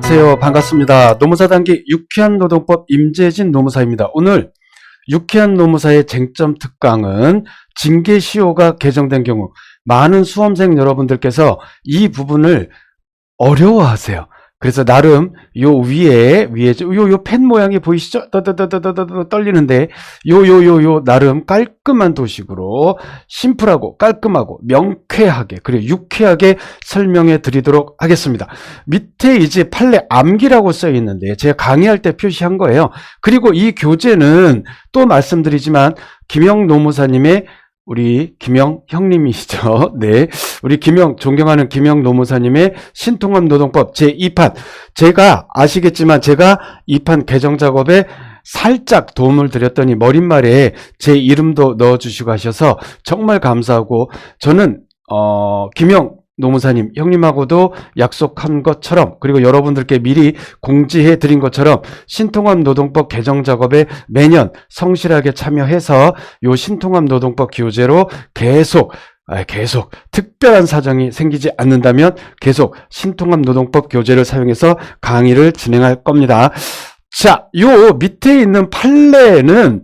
안녕하세요. 반갑습니다. 노무사 단기 유쾌한 노동법 임재진 노무사입니다. 오늘 유쾌한 노무사의 쟁점 특강은 징계시효가 개정된 경우 많은 수험생 여러분들께서 이 부분을 어려워하세요. 그래서 나름 요 위에 요 펜 모양이 보이시죠? 떨리는데 요 나름 깔끔한 도식으로 심플하고 깔끔하고 명쾌하게 그리고 유쾌하게 설명해 드리도록 하겠습니다. 밑에 이제 판례 암기라고 써 있는데 제가 강의할 때 표시한 거예요. 그리고 이 교재는 또 말씀드리지만 김영 노무사님의 우리 김영 형님이시죠. 네. 우리 존경하는 김영 노무사님의 신통합 노동법 제2판. 제가 아시겠지만 제가 2판 개정 작업에 살짝 도움을 드렸더니 머릿말에 제 이름도 넣어주시고 하셔서 정말 감사하고 저는, 김영 노무사님, 형님하고도 약속한 것처럼 그리고 여러분들께 미리 공지해 드린 것처럼 신통합 노동법 개정 작업에 매년 성실하게 참여해서 요 신통합 노동법 교재로 계속 특별한 사정이 생기지 않는다면 계속 신통합 노동법 교재를 사용해서 강의를 진행할 겁니다. 자, 요 밑에 있는 판례는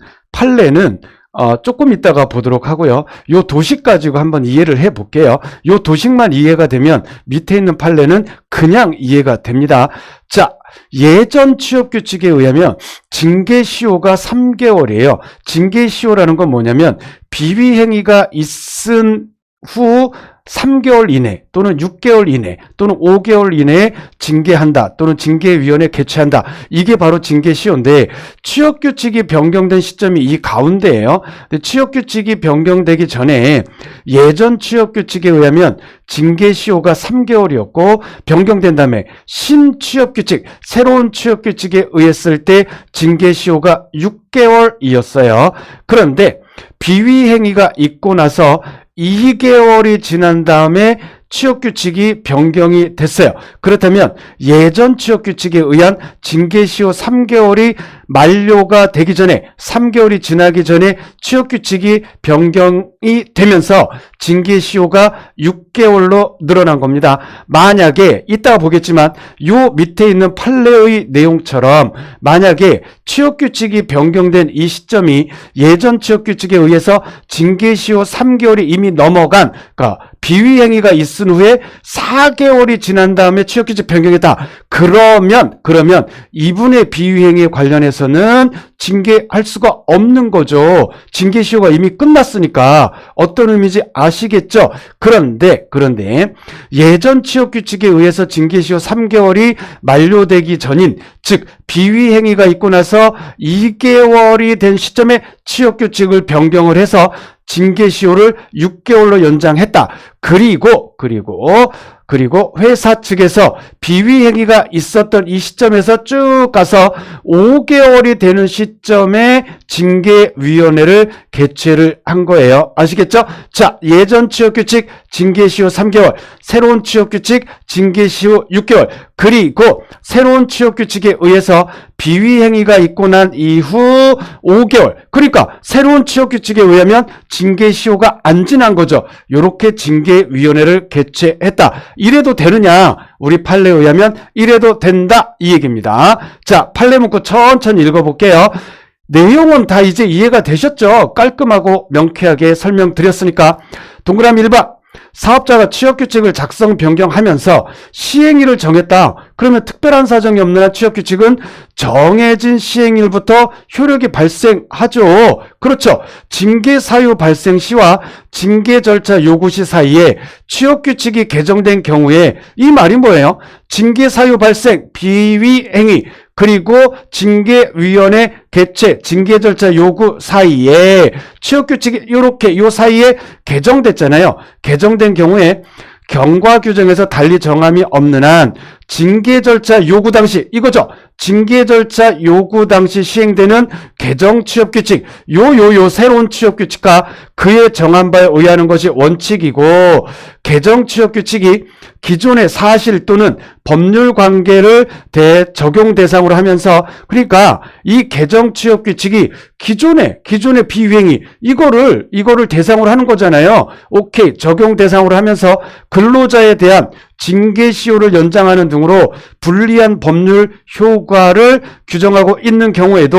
조금 이따가 보도록 하고요. 요 도식 가지고 한번 이해를 해 볼게요. 요 도식만 이해가 되면 밑에 있는 판례는 그냥 이해가 됩니다. 자, 예전 취업규칙에 의하면 징계시효가 3개월이에요. 징계시효라는 건 뭐냐면 비위행위가 있은 후 3개월 이내 또는 6개월 이내 또는 5개월 이내에 징계한다 또는 징계위원회 개최한다. 이게 바로 징계시효인데 취업규칙이 변경된 시점이 이 가운데예요. 근데 취업규칙이 변경되기 전에 예전 취업규칙에 의하면 징계시효가 3개월이었고 변경된 다음에 신취업규칙, 새로운 취업규칙에 의했을 때 징계시효가 6개월이었어요. 그런데 비위행위가 있고 나서 2개월이 지난 다음에 취업규칙이 변경이 됐어요. 그렇다면 예전 취업규칙에 의한 징계시효 3개월이 만료가 되기 전에 3개월이 지나기 전에 취업규칙이 변경이 되면서 징계시효가 6개월로 늘어난 겁니다. 만약에 이따가 보겠지만 요 밑에 있는 판례의 내용처럼 만약에 취업규칙이 변경된 이 시점이 예전 취업규칙에 의해서 징계시효 3개월이 이미 넘어간 그러니까 비위행위가 있은 후에 4개월이 지난 다음에 취업규칙 변경했다. 그러면 이분의 비위행위에 관련해서는 징계할 수가 없는 거죠. 징계시효가 이미 끝났으니까 어떤 의미인지 아시겠죠? 그런데 예전 취업규칙에 의해서 징계시효 3개월이 만료되기 전인 즉 비위행위가 있고 나서 2개월이 된 시점에 취업규칙을 변경을 해서 징계시효를 6개월로 연장했다. 그리고 회사 측에서 비위행위가 있었던 이 시점에서 쭉 가서 5개월이 되는 시점에 징계위원회를 개최를 한 거예요. 아시겠죠? 자, 예전 취업규칙 징계시효 3개월, 새로운 취업규칙 징계시효 6개월, 그리고 새로운 취업규칙에 의해서 비위행위가 있고 난 이후 5개월, 그러니까 새로운 취업규칙에 의하면 징계시효가 안 지난 거죠. 이렇게 징계위원회를 개최했다. 이래도 되느냐? 우리 판례에 의하면 이래도 된다 이 얘기입니다. 자, 판례 문구 천천히 읽어볼게요. 내용은 다 이제 이해가 되셨죠? 깔끔하고 명쾌하게 설명드렸으니까. 동그라미 1번. 사업자가 취업규칙을 작성 변경하면서 시행일을 정했다. 그러면 특별한 사정이 없는 한 취업규칙은 정해진 시행일부터 효력이 발생하죠. 그렇죠. 징계사유 발생 시와 징계 절차 요구 시 사이에 취업규칙이 개정된 경우에 이 말이 뭐예요? 징계사유 발생, 비위행위 그리고 징계위원회 개최, 징계 절차 요구 사이에 취업규칙이 요렇게 요 사이에 개정됐잖아요. 개정된 경우에 경과 규정에서 달리 정함이 없는 한 징계 절차 요구 당시 이거죠. 징계 절차 요구 당시 시행되는 개정 취업규칙 새로운 취업규칙과 그에 정한 바에 의하는 것이 원칙이고 개정취업규칙이 기존의 사실 또는 법률 관계를 적용 대상으로 하면서, 그러니까 이 개정취업규칙이 기존의 비위행위 이거를 대상으로 하는 거잖아요. 오케이, 적용 대상으로 하면서 근로자에 대한 징계시효를 연장하는 등으로 불리한 법률 효과를 규정하고 있는 경우에도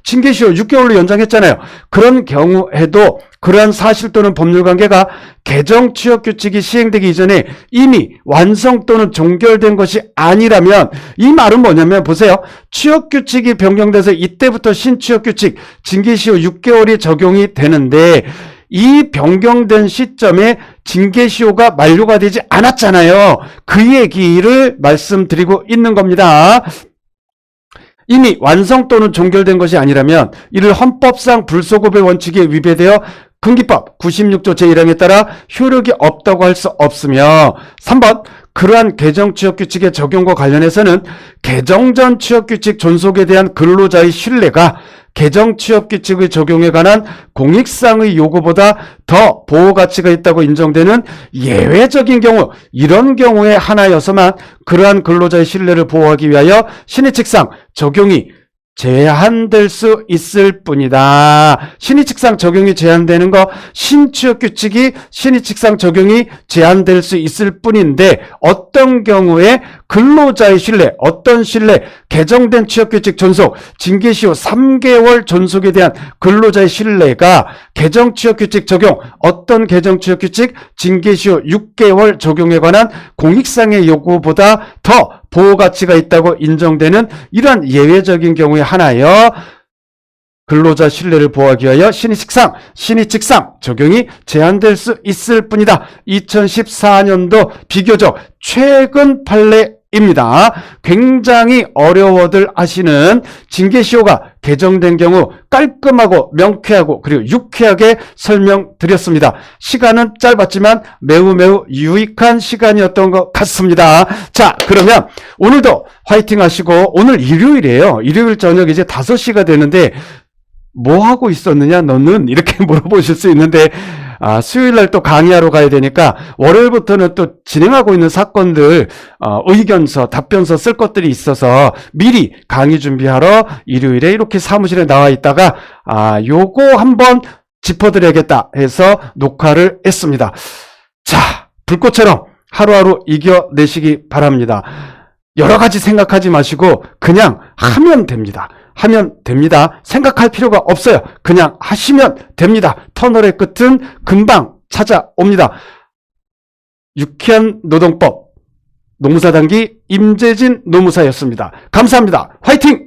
징계시효 6개월로 연장했잖아요. 그런 경우에도 그러한 사실 또는 법률 관계가 개정취업규칙이 시행되기 이전에 이미 완성 또는 종결된 것이 아니라면, 이 말은 뭐냐면 보세요. 취업규칙이 변경돼서 이때부터 신취업규칙 징계시효 6개월이 적용이 되는데 이 변경된 시점에 징계시효가 만료가 되지 않았잖아요. 그 얘기를 말씀드리고 있는 겁니다. 이미 완성 또는 종결된 것이 아니라면 이를 헌법상 불소급의 원칙에 위배되어 군기법 96조 제1항에 따라 효력이 없다고 할 수 없으며, 3번 그러한 개정취업규칙의 적용과 관련해서는 개정 전 취업규칙 존속에 대한 근로자의 신뢰가 개정취업규칙의 적용에 관한 공익상의 요구보다 더 보호가치가 있다고 인정되는 예외적인 경우, 이런 경우에 하나여서만 그러한 근로자의 신뢰를 보호하기 위하여 신의칙상 적용이 제한될 수 있을 뿐이다. 신의칙상 적용이 제한되는 거, 신취업규칙이 신의칙상 적용이 제한될 수 있을 뿐인데, 어떤 경우에 근로자의 신뢰, 어떤 신뢰, 개정된 취업규칙 존속, 징계시효 3개월 존속에 대한 근로자의 신뢰가 개정 취업규칙 적용, 어떤 개정 취업규칙 징계시효 6개월 적용에 관한 공익상의 요구보다 더 보호가치가 있다고 인정되는 이러한 예외적인 경우에 하나여 근로자 신뢰를 보호하기 위하여 신의칙상 적용이 제한될 수 있을 뿐이다. 2014년도 비교적 최근 판례입니다. 굉장히 어려워들 하시는 징계시효가 개정된 경우 깔끔하고 명쾌하고 그리고 유쾌하게 설명드렸습니다. 시간은 짧았지만 매우 유익한 시간이었던 것 같습니다. 자, 그러면 오늘도 화이팅 하시고, 오늘 일요일이에요. 일요일 저녁 이제 5시가 되는데 뭐 하고 있었느냐 너는? 이렇게 물어보실 수 있는데, 수요일날 또 강의하러 가야 되니까 월요일부터는 또 진행하고 있는 사건들 의견서, 답변서 쓸 것들이 있어서 미리 강의 준비하러 일요일에 이렇게 사무실에 나와 있다가 요거 한번 짚어드려야겠다 해서 녹화를 했습니다. 자, 불꽃처럼 하루하루 이겨내시기 바랍니다. 여러 가지 생각하지 마시고 그냥 하면 됩니다. 생각할 필요가 없어요. 그냥 하시면 됩니다. 터널의 끝은 금방 찾아옵니다. 유쾌한 노동법, 노무사 단기 임재진 노무사였습니다. 감사합니다. 화이팅!